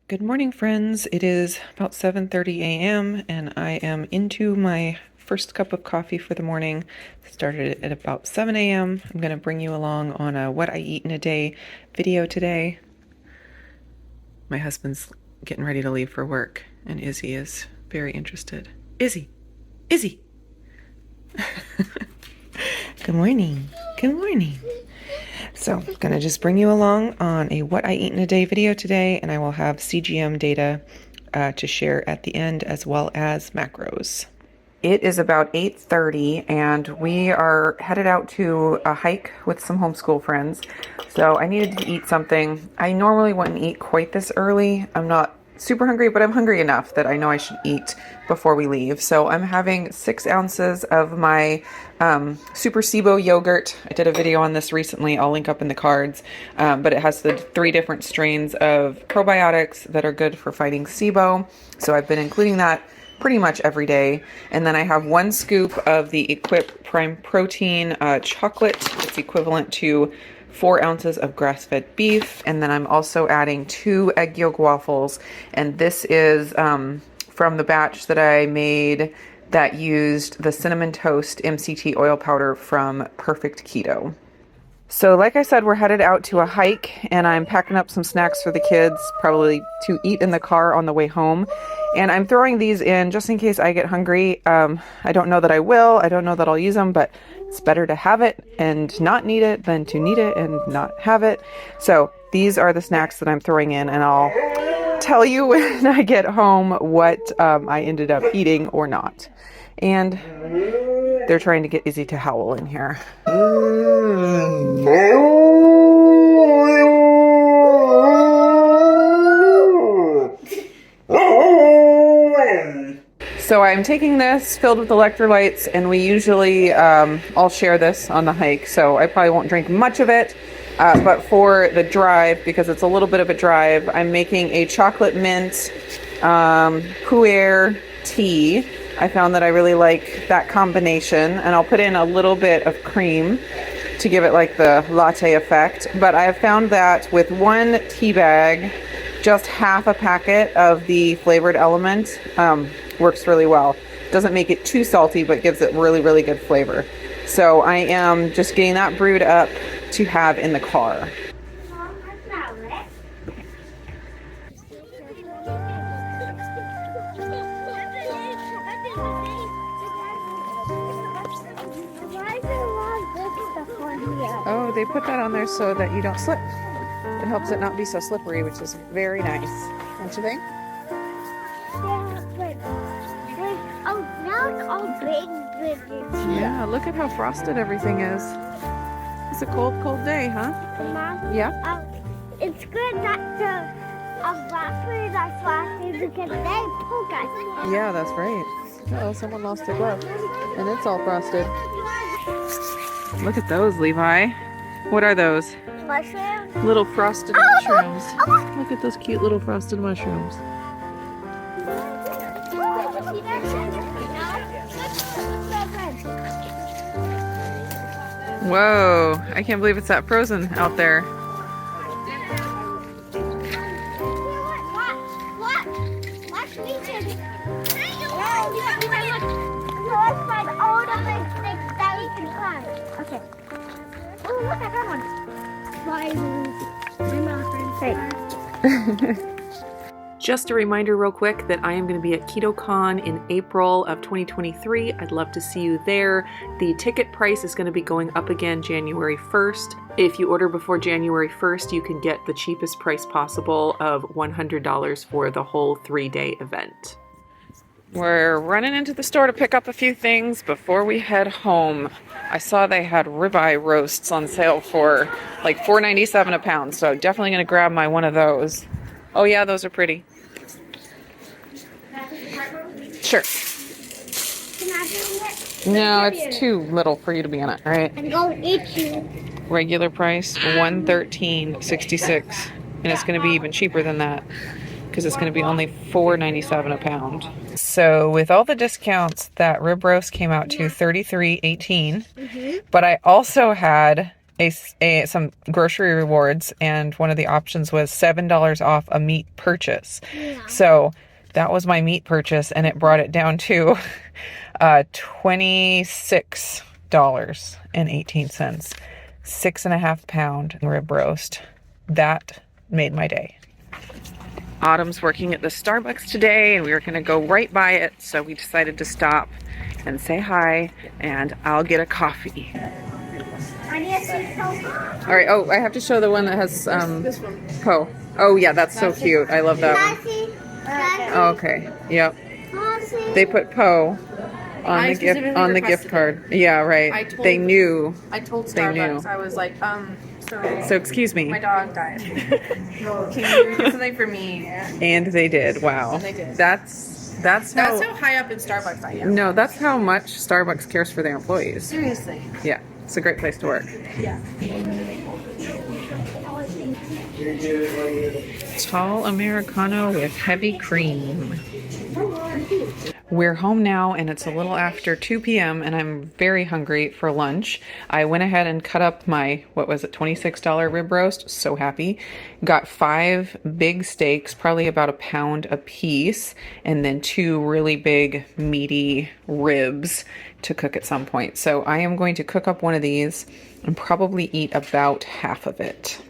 Good morning, friends. It is about 7:30 a.m. and I am into my first cup of coffee for the morning. Started at about 7 a.m. I'm going to bring you along on a what I eat in a day video today. My husband's getting ready to leave for work and Izzy is very interested. Izzy! Izzy! Good morning. Good morning. So I'm going to just bring you along on a what I eat in a day video today, and I will have CGM data to share at the end as well as macros. It is about 8:30 and we are headed out to a hike with some homeschool friends. So I needed to eat something. I normally wouldn't eat quite this early. I'm not super hungry, but I'm hungry enough that I know I should eat before we leave. So I'm having 6 ounces of my Super SIBO yogurt. I did a video on this recently. I'll link up in the cards. But it has the 3 different strains of probiotics that are good for fighting SIBO. So I've been including that pretty much every day. And then I have 1 scoop of the Equip Prime Protein chocolate. It's equivalent to 4 ounces of grass-fed beef. And then I'm also adding 2 egg yolk waffles. And this is from the batch that I made that used the cinnamon toast MCT oil powder from Perfect Keto. So like I said, we're headed out to a hike and I'm packing up some snacks for the kids, probably to eat in the car on the way home. And I'm throwing these in just in case I get hungry. I don't know that I will. I don't know that I'll use them, but it's better to have it and not need it than to need it and not have it. So these are the snacks that I'm throwing in, and I'll tell you when I get home what I ended up eating or not. And they're trying to get Izzy to howl in here. So I'm taking this filled with electrolytes, and we usually all share this on the hike, so I probably won't drink much of it. But for the drive, because it's a little bit of a drive, I'm making a chocolate mint pu'er tea. I found that I really like that combination, and I'll put in a little bit of cream to give it like the latte effect. But I have found that with 1 tea bag, just half a packet of the flavored element works really well. Doesn't make it too salty, but gives it really, really good flavor. So I am just getting that brewed up to have in the car. Oh, they put that on there so that you don't slip. It helps it not be so slippery, which is very nice. Don't you think? Now it's all big. Yeah, look at how frosted everything is. It's a cold, cold day, huh? Mom, Yeah? it's good not to raspberries are frosted because they poke us. Yeah, that's right. Oh, someone lost their glove. And it's all frosted. Look at those, Levi. What are those? Mushrooms? Little frosted mushrooms. Look at those cute little frosted mushrooms. Whoa, I can't believe it's that frozen out there. Okay. Oh, look at that one. Just a reminder real quick that I am going to be at KetoCon in April of 2023. I'd love to see you there. The ticket price is going to be going up again January 1st. If you order before January 1st, you can get the cheapest price possible of $100 for the whole 3-day event. We're running into the store to pick up a few things before we head home. I saw they had ribeye roasts on sale for like $4.97 a pound, so definitely going to grab my one of those. Oh yeah, those are pretty. Sure. No, it's too little for you to be in it. All right. I'm going to eat you. Regular price $113.66, and it's going to be even cheaper than that because it's going to be only $4.97 a pound. So with all the discounts, that rib roast came out to $33.18. But I also had some grocery rewards, and one of the options was $7 off a meat purchase. Yeah. So that was my meat purchase, and it brought it down to $26.18. 6.5 pound rib roast. That made my day. Autumn's working at the Starbucks today, and we were going to go right by it, so we decided to stop and say hi, and I'll get a coffee. I need a sweet coffee. All right. Oh, I have to show the one that has This one. Poe. Oh yeah, that's so cute. I love that one. Cassie, Oh, okay. Yep. Cassie. They put Poe on I the gift specifically gift requested card. Yeah, right. I told- They knew. I told They knew. Starbucks, I was like, So excuse me. my dog died. Can you do something for me? And they did. Wow. They did. That's That's how. how high up in Starbucks I am. No, that's how much Starbucks cares for their employees. Seriously. Yeah, it's a great place to work. Yeah. Tall Americano with heavy cream. We're home now, and it's a little after 2 p.m. and I'm very hungry for lunch. I went ahead and cut up my, what was it, $26 rib roast. So happy. Got 5 big steaks, probably about a pound a piece, and then 2 really big meaty ribs to cook at some point. So I am going to cook up one of these and probably eat about half of it.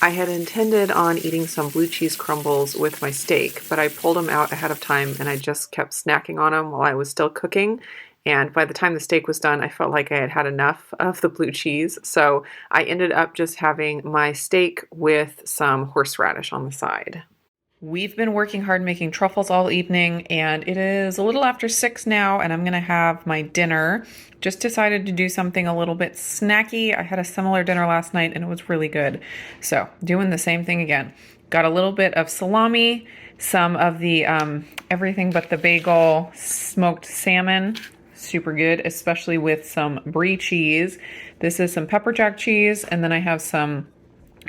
I had intended on eating some blue cheese crumbles with my steak, but I pulled them out ahead of time and I just kept snacking on them while I was still cooking. And by the time the steak was done, I felt like I had had enough of the blue cheese. So I ended up just having my steak with some horseradish on the side. We've been working hard making truffles all evening, and it is a little after 6 now, and I'm going to have my dinner. Just decided to do something a little bit snacky. I had a similar dinner last night, and it was really good. So, doing the same thing again. Got a little bit of salami, some of the everything but the bagel smoked salmon. Super good, especially with some brie cheese. This is some pepper jack cheese, and then I have some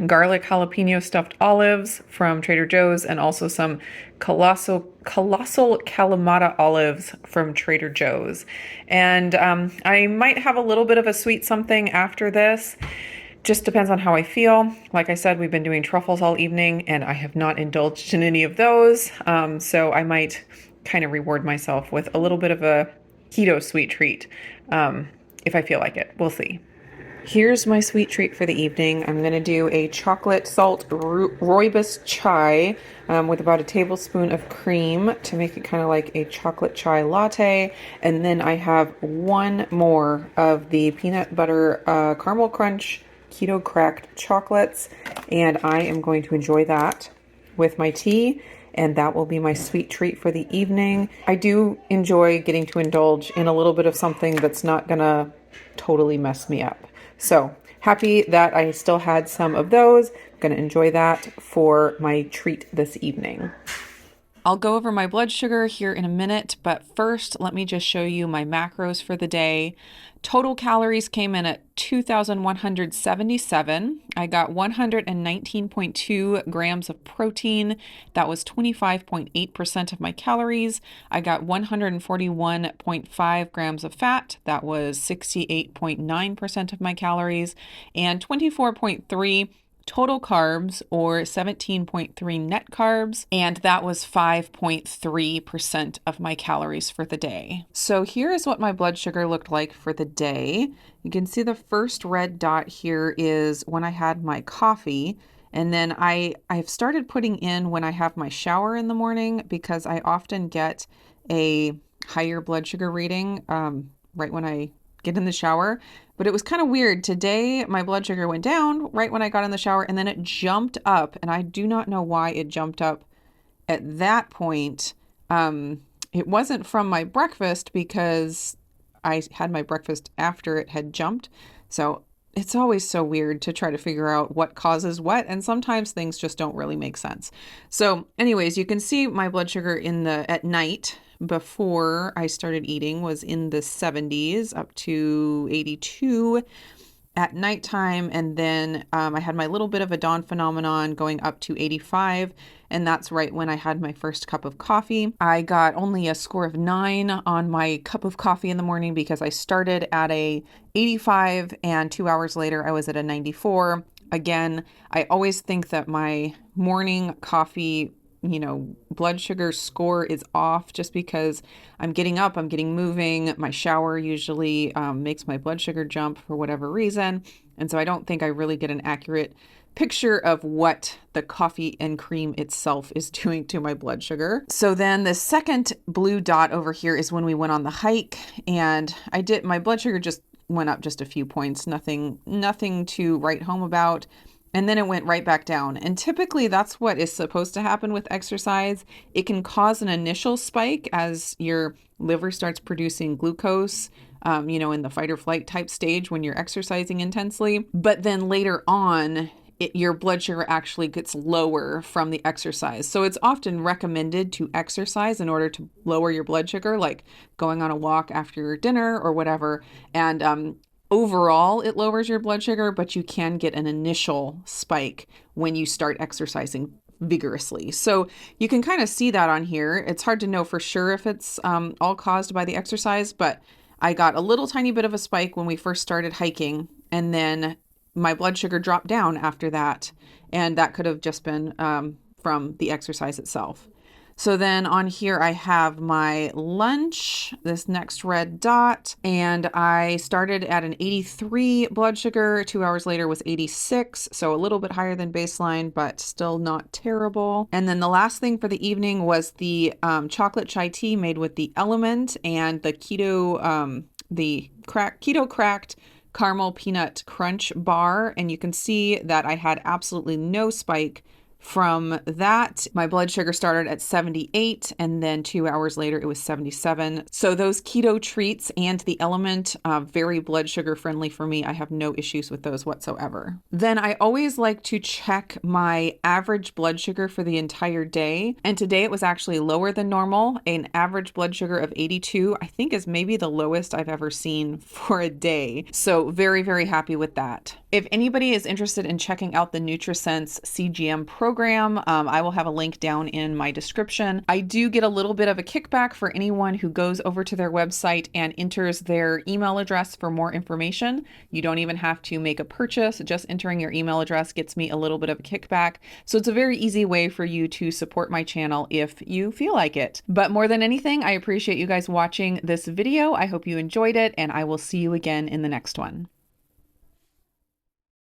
garlic jalapeno stuffed olives from Trader Joe's, and also some colossal Kalamata olives from Trader Joe's. And I might have a little bit of a sweet something after this. Just depends on how I feel. Like I said, we've been doing truffles all evening, and I have not indulged in any of those. So I might kind of reward myself with a little bit of a keto sweet treat if I feel like it. We'll see. Here's my sweet treat for the evening. I'm going to do a chocolate salt rooibos chai with about a tablespoon of cream to make it kind of like a chocolate chai latte. And then I have one more of the peanut butter caramel crunch keto cracked chocolates. And I am going to enjoy that with my tea. And that will be my sweet treat for the evening. I do enjoy getting to indulge in a little bit of something that's not going to totally mess me up. So happy that I still had some of those. I'm going to enjoy that for my treat this evening. I'll go over my blood sugar here in a minute, but first let me just show you my macros for the day. Total calories came in at 2,177. I got 119.2 grams of protein. That was 25.8% of my calories. I got 141.5 grams of fat. That was 68.9% of my calories. And 24.3 total carbs, or 17.3 net carbs, and that was 5.3% of my calories for the day. So here is what my blood sugar looked like for the day. You can see the first red dot here is when I had my coffee, and then I've started putting in when I have my shower in the morning, because I often get a higher blood sugar reading right when I get in the shower. But it was kind of weird. Today, my blood sugar went down right when I got in the shower, and then it jumped up, and I do not know why it jumped up at that point. It wasn't from my breakfast, because I had my breakfast after it had jumped. So it's always so weird to try to figure out what causes what, and sometimes things just don't really make sense. So anyways, you can see my blood sugar at night before I started eating was in the 70s up to 82. at nighttime, and then I had my little bit of a dawn phenomenon going up to 85, and that's right when I had my first cup of coffee. I got only a score of 9 on my cup of coffee in the morning because I started at a 85 and 2 hours later I was at a 94. Again, I always think that my morning coffee, blood sugar score is off just because I'm getting up, I'm getting moving. My shower usually makes my blood sugar jump for whatever reason. And so I don't think I really get an accurate picture of what the coffee and cream itself is doing to my blood sugar. So then the second blue dot over here is when we went on the hike, and my blood sugar just went up just a few points, nothing to write home about. And then it went right back down. And typically that's what is supposed to happen with exercise. It can cause an initial spike as your liver starts producing glucose, in the fight or flight type stage when you're exercising intensely. But then later on, your blood sugar actually gets lower from the exercise. So it's often recommended to exercise in order to lower your blood sugar, like going on a walk after dinner or whatever. And overall, it lowers your blood sugar, but you can get an initial spike when you start exercising vigorously. So you can kind of see that on here. It's hard to know for sure if it's all caused by the exercise, but I got a little tiny bit of a spike when we first started hiking, and then my blood sugar dropped down after that. And that could have just been from the exercise itself. So then on here, I have my lunch, this next red dot, and I started at an 83 blood sugar. 2 hours later was 86. So a little bit higher than baseline, but still not terrible. And then the last thing for the evening was the chocolate chai tea made with the Element and the keto cracked caramel peanut crunch bar. And you can see that I had absolutely no spike from that. My blood sugar started at 78, and then 2 hours later it was 77. So those keto treats and the Element, very blood sugar friendly for me. I have no issues with those whatsoever. Then I always like to check my average blood sugar for the entire day. And today it was actually lower than normal. An average blood sugar of 82, I think, is maybe the lowest I've ever seen for a day. So very, very happy with that. If anybody is interested in checking out the NutriSense CGM program, I will have a link down in my description. I do get a little bit of a kickback for anyone who goes over to their website and enters their email address for more information. You don't even have to make a purchase. Just entering your email address gets me a little bit of a kickback. So it's a very easy way for you to support my channel if you feel like it. But more than anything, I appreciate you guys watching this video. I hope you enjoyed it, and I will see you again in the next one.